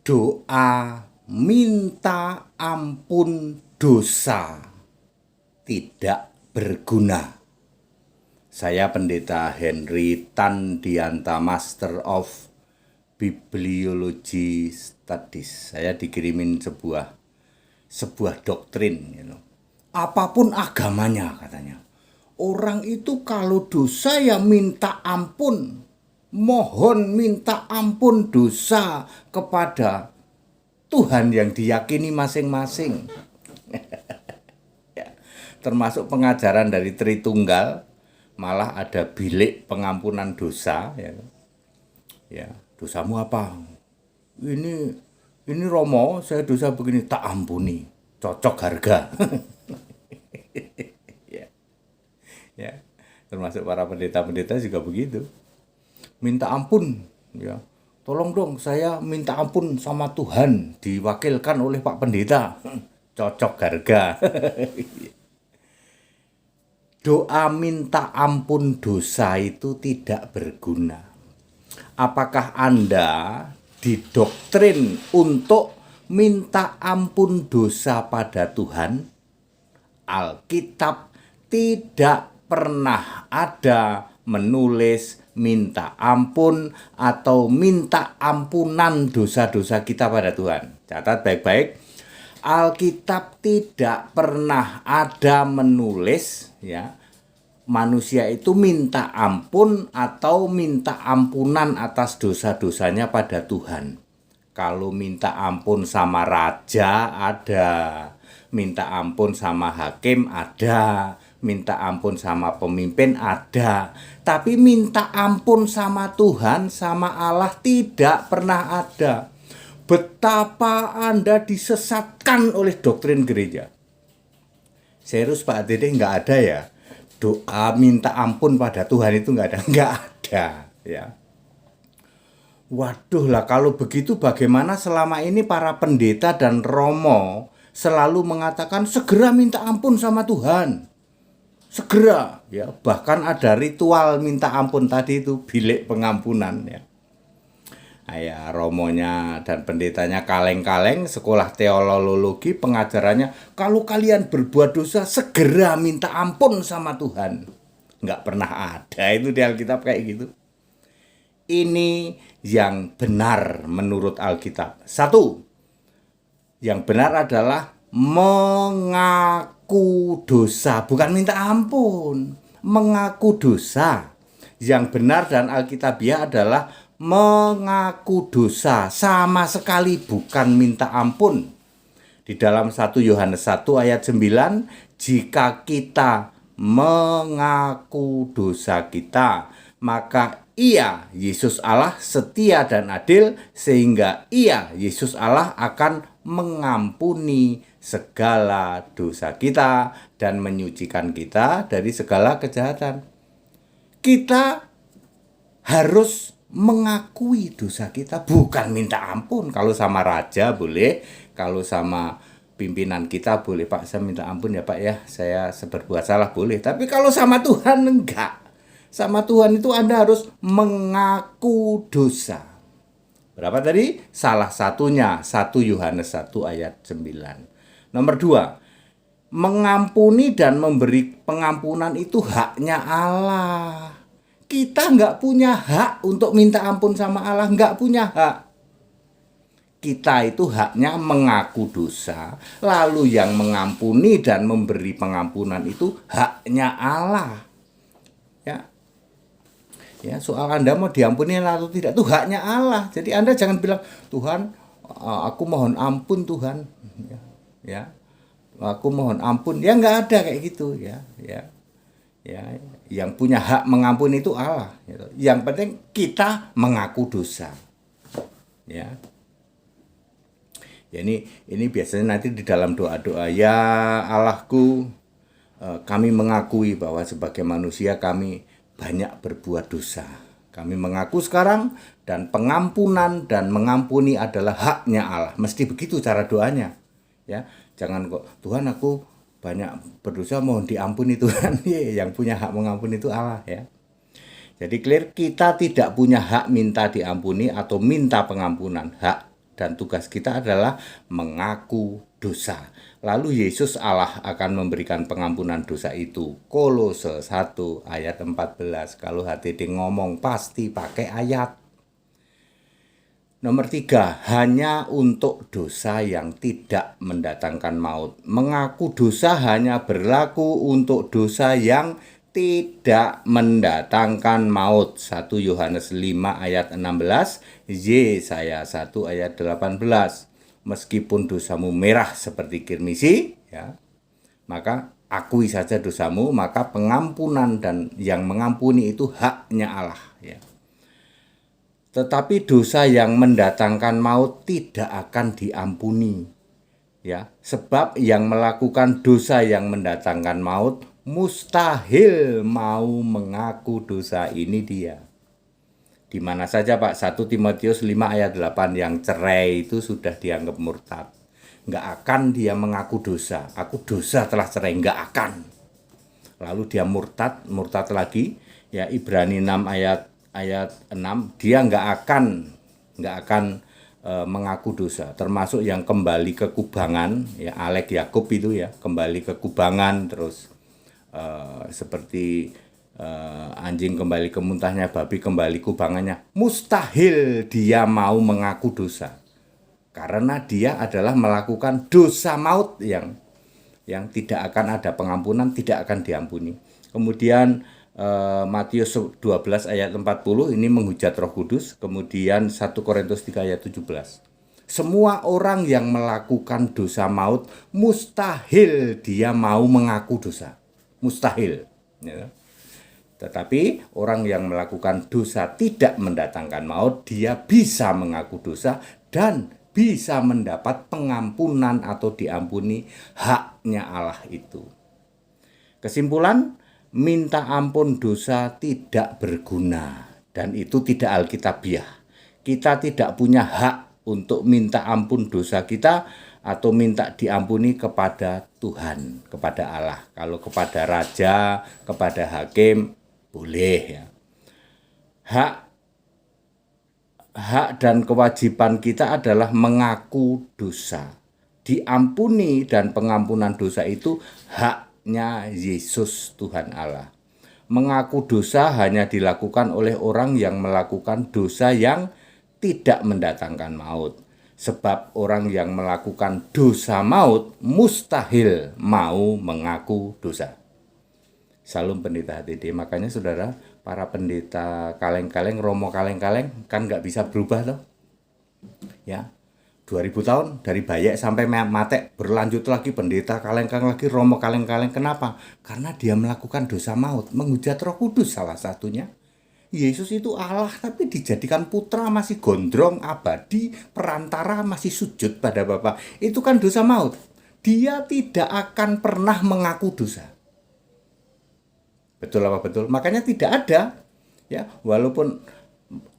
Doa minta ampun dosa tidak berguna. Saya Pendeta Henry Tandianta, Master of Bibliology Studies. Saya dikirimin sebuah doktrin, apapun agamanya katanya. Orang itu kalau dosa ya minta ampun. Mohon minta ampun dosa kepada Tuhan yang diyakini masing-masing. Ya, termasuk pengajaran dari Tritunggal, malah ada bilik pengampunan dosa. Ya, dosamu apa? Ini Romo, saya dosa begini, tak ampuni, cocok harga. Ya, termasuk para pendeta-pendeta juga begitu. Minta ampun, ya. Tolong dong, saya minta ampun sama Tuhan, diwakilkan oleh Pak Pendeta. Cocok harga. Doa minta ampun dosa itu tidak berguna. Apakah Anda didoktrin untuk minta ampun dosa pada Tuhan? Alkitab tidak pernah ada menulis minta ampun atau minta ampunan dosa-dosa kita pada Tuhan. Catat baik-baik. Alkitab tidak pernah ada menulis, ya, manusia itu minta ampun atau minta ampunan atas dosa-dosanya pada Tuhan. Kalau minta ampun sama raja ada, minta ampun sama hakim ada, minta ampun sama pemimpin ada, tapi minta ampun sama Tuhan, sama Allah tidak pernah ada. Betapa Anda disesatkan oleh doktrin gereja. Serius Pak Dede, nggak ada ya doa minta ampun pada Tuhan itu nggak ada ya. Waduh lah, kalau begitu bagaimana selama ini para pendeta dan romo selalu mengatakan segera minta ampun sama Tuhan. Segera, ya. Bahkan ada ritual minta ampun tadi itu, bilik pengampunan, ya. Ya, romonya dan pendetanya kaleng-kaleng, sekolah teologi, pengajarannya kalau kalian berbuat dosa segera minta ampun sama Tuhan. Nggak pernah ada itu di Alkitab kayak gitu. Ini yang benar menurut Alkitab. Satu, yang benar adalah mengaku dosa, bukan minta ampun, mengaku dosa. Yang benar dan alkitabiah adalah mengaku dosa, sama sekali bukan minta ampun. Di dalam 1 Yohanes 1 ayat 9, jika kita mengaku dosa kita, maka Ia, Yesus Allah, setia dan adil, sehingga Ia, Yesus Allah, akan mengampuni segala dosa kita dan menyucikan kita dari segala kejahatan. Kita harus mengakui dosa kita, bukan minta ampun. Kalau sama raja boleh, kalau sama pimpinan kita boleh, Pak saya minta ampun ya Pak ya, saya berbuat salah, boleh. Tapi kalau sama Tuhan enggak. Sama Tuhan itu Anda harus mengaku dosa. Berapa tadi? Salah satunya 1 Yohanes 1 ayat 9. Nomor 2, mengampuni dan memberi pengampunan itu haknya Allah. Kita nggak punya hak untuk minta ampun sama Allah, nggak punya hak. Kita itu haknya mengaku dosa, lalu yang mengampuni dan memberi pengampunan itu haknya Allah. Ya, soal Anda mau diampuni atau tidak itu haknya Allah. Jadi Anda jangan bilang, Tuhan, aku mohon ampun Tuhan. Ya, aku mohon ampun. Ya nggak ada kayak gitu ya. Yang punya hak mengampuni itu Allah. Yang penting kita mengaku dosa. Ya. Ya ini biasanya nanti di dalam doa-doa, ya Allahku, kami mengakui bahwa sebagai manusia kami banyak berbuat dosa. Kami mengaku sekarang dan pengampunan dan mengampuni adalah haknya Allah. Mesti begitu cara doanya. Ya, jangan kok Tuhan aku banyak berdosa mohon diampuni Tuhan. Yang punya hak mengampuni itu Allah ya. Jadi clear, kita tidak punya hak minta diampuni atau minta pengampunan. Hak dan tugas kita adalah mengaku dosa. Lalu Yesus Allah akan memberikan pengampunan dosa itu. Kolose 1 ayat 14. Kalau HTD ngomong pasti pakai ayat. Nomor 3, hanya untuk dosa yang tidak mendatangkan maut. Mengaku dosa hanya berlaku untuk dosa yang tidak mendatangkan maut. 1 Yohanes 5 ayat 16, Yesaya 1 ayat 18. Meskipun dosamu merah seperti kirmisi, ya, maka akui saja dosamu, maka pengampunan dan yang mengampuni itu haknya Allah, ya. Tetapi dosa yang mendatangkan maut tidak akan diampuni, ya, sebab yang melakukan dosa yang mendatangkan maut mustahil mau mengaku dosa ini dia. Di mana saja Pak, 1 Timotius 5 ayat 8, yang cerai itu sudah dianggap murtad. Nggak akan dia mengaku dosa. Aku dosa telah cerai, nggak akan. Lalu dia murtad lagi, ya, Ibrani 6 ayat 6, dia nggak akan mengaku dosa. Termasuk yang kembali ke kubangan, ya, Alek Yakub itu, ya, kembali ke kubangan, terus seperti anjing kembali ke muntahnya, babi kembali kubangannya. Mustahil dia mau mengaku dosa, karena dia adalah melakukan dosa maut yang tidak akan ada pengampunan, tidak akan diampuni. Kemudian Matius 12 ayat 40 ini menghujat Roh Kudus. Kemudian 1 Korintus 3 ayat 17. Semua orang yang melakukan dosa maut mustahil dia mau mengaku dosa. Mustahil, ya. Tetapi orang yang melakukan dosa tidak mendatangkan maut, dia bisa mengaku dosa dan bisa mendapat pengampunan atau diampuni haknya Allah itu. Kesimpulan, minta ampun dosa tidak berguna dan itu tidak alkitabiah. Kita tidak punya hak untuk minta ampun dosa kita atau minta diampuni kepada Tuhan, kepada Allah. Kalau kepada raja, kepada hakim, boleh, ya. Hak dan kewajiban kita adalah mengaku dosa. Diampuni dan pengampunan dosa itu haknya Yesus Tuhan Allah. Mengaku dosa hanya dilakukan oleh orang yang melakukan dosa yang tidak mendatangkan maut. Sebab orang yang melakukan dosa maut mustahil mau mengaku dosa. Salam Pendeta HTD. Makanya saudara, para pendeta kaleng-kaleng, romo kaleng-kaleng kan nggak bisa berubah toh. Ya, 2000 tahun dari Bayek sampai Matek berlanjut lagi, pendeta kaleng-kaleng lagi, romo kaleng-kaleng. Kenapa? Karena dia melakukan dosa maut, menghujat Roh Kudus salah satunya. Yesus itu Allah tapi dijadikan putra, masih gondrong abadi, perantara, masih sujud pada Bapa. Itu kan dosa maut. Dia tidak akan pernah mengaku dosa. Betul apa betul? Makanya tidak ada, ya, walaupun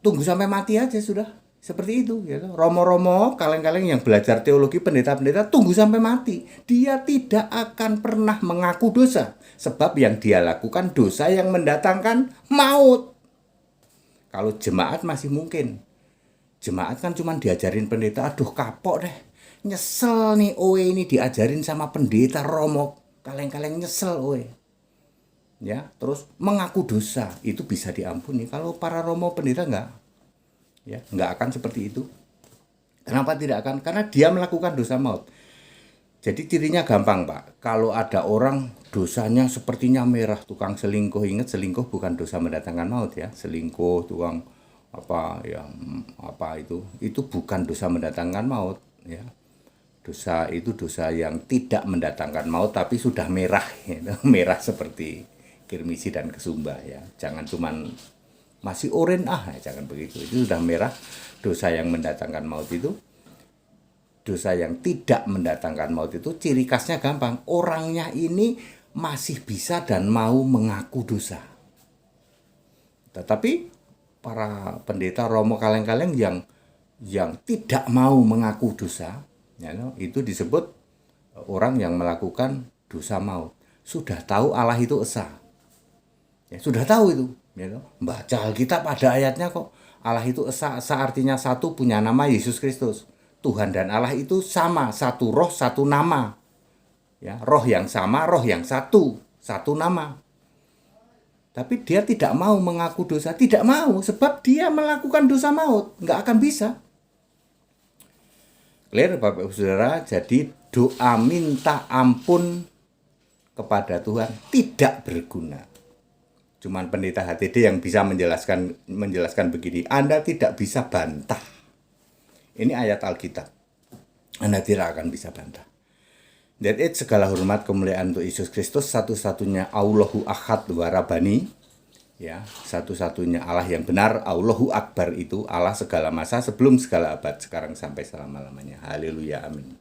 tunggu sampai mati aja sudah seperti itu, ya. Romo-romo kaleng-kaleng yang belajar teologi, pendeta-pendeta tunggu sampai mati. Dia tidak akan pernah mengaku dosa, sebab yang dia lakukan dosa yang mendatangkan maut. Kalau jemaat masih mungkin. Jemaat kan cuma diajarin pendeta, aduh kapok deh, nyesel nih oe ini diajarin sama pendeta romo kaleng-kaleng, nyesel oe. Ya, terus mengaku dosa itu bisa diampuni. Kalau para romo pendeta enggak, ya, enggak akan seperti itu. Kenapa tidak akan? Karena dia melakukan dosa maut. Jadi cirinya gampang, Pak. Kalau ada orang dosanya sepertinya merah, tukang selingkuh, ingat selingkuh bukan dosa mendatangkan maut, ya. Selingkuh, tukang itu bukan dosa mendatangkan maut, ya. Dosa itu dosa yang tidak mendatangkan maut tapi sudah merah, ya. Merah seperti kirmisi dan kesumba, ya. Jangan cuman masih oren ya, jangan begitu. Itu sudah merah. Dosa yang mendatangkan maut itu, dosa yang tidak mendatangkan maut itu ciri khasnya gampang. Orangnya ini masih bisa dan mau mengaku dosa. Tetapi para pendeta romo kaleng-kaleng yang tidak mau mengaku dosa, ya, itu disebut orang yang melakukan dosa maut. Sudah tahu Allah itu esa, ya, sudah tahu itu, ya, baca Alkitab ada ayatnya kok, Allah itu esa. Esa artinya satu, punya nama Yesus Kristus. Tuhan dan Allah itu sama, satu roh, satu nama. Ya, roh yang sama, roh yang satu, satu nama. Tapi dia tidak mau mengaku dosa, tidak mau, sebab dia melakukan dosa maut, nggak akan bisa. Clear Bapak Ibu Saudara, jadi doa minta ampun kepada Tuhan tidak berguna. Cuman pendeta HTD yang bisa menjelaskan begini, Anda tidak bisa bantah. Ini ayat Alkitab. Anda tidak akan bisa bantah. That it segala hormat kemuliaan untuk Yesus Kristus, satu-satunya Allahu Ahad wa Rabbani, ya, satu-satunya Allah yang benar, Allahu Akbar itu Allah segala masa sebelum segala abad, sekarang sampai selama-lamanya. Haleluya, amin.